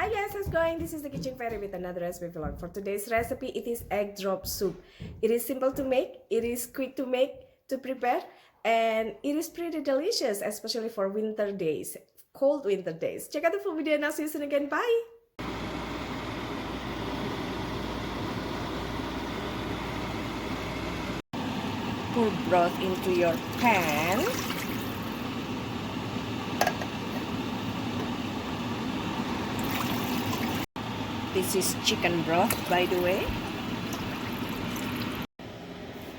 Hi guys, how's it going? This is the Kitchen Fairy with another recipe vlog. For today's recipe, it is egg drop soup. It is simple to make, it is quick to make, to prepare, and it is pretty delicious, especially for winter days, cold winter days. Check out the full video and I'll see you soon again. Bye! Pour broth into your pan. This is chicken broth, by the way.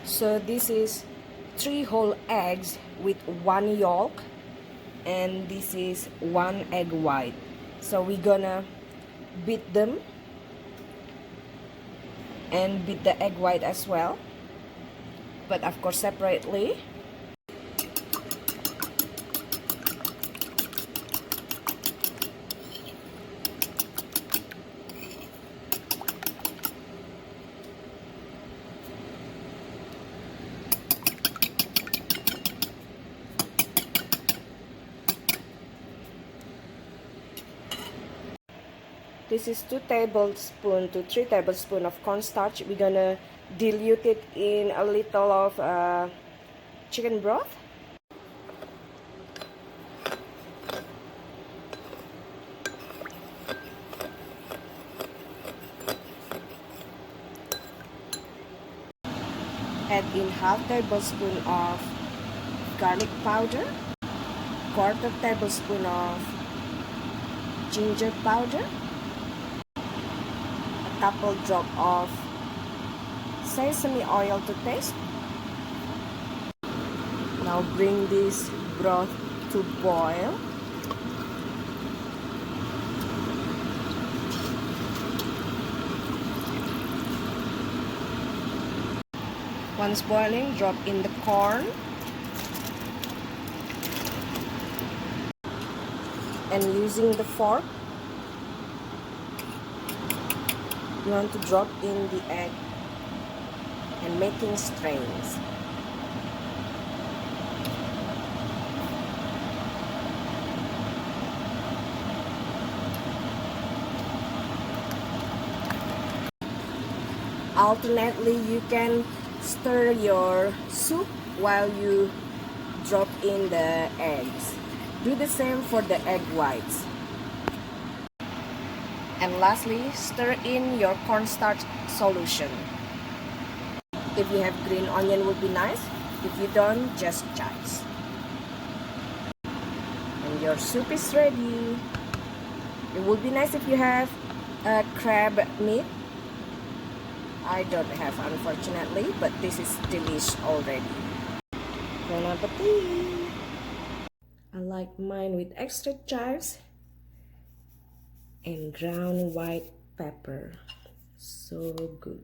So this is 3 whole eggs with 1 yolk, and this is 1 egg white. So we're gonna beat them and beat the egg white as well, but of course separately. This is 2 tablespoons to 3 tablespoons of cornstarch. We're gonna dilute it in a little of chicken broth. Add in half tablespoon of garlic powder, quarter tablespoon of ginger powder, couple drop of sesame oil to taste. Now bring this broth to boil. Once boiling, drop in the corn and using the fork, you want to drop in the egg and making strains. Alternately, you can stir your soup while you drop in the eggs. Do the same for the egg whites. And lastly, stir in your cornstarch solution. If you have green onion, would be nice. If you don't, just chives. And your soup is ready. It would be nice if you have crab meat. I don't have, unfortunately, but this is delish already. Bon appetit! I like mine with extra chives and ground white pepper. So good.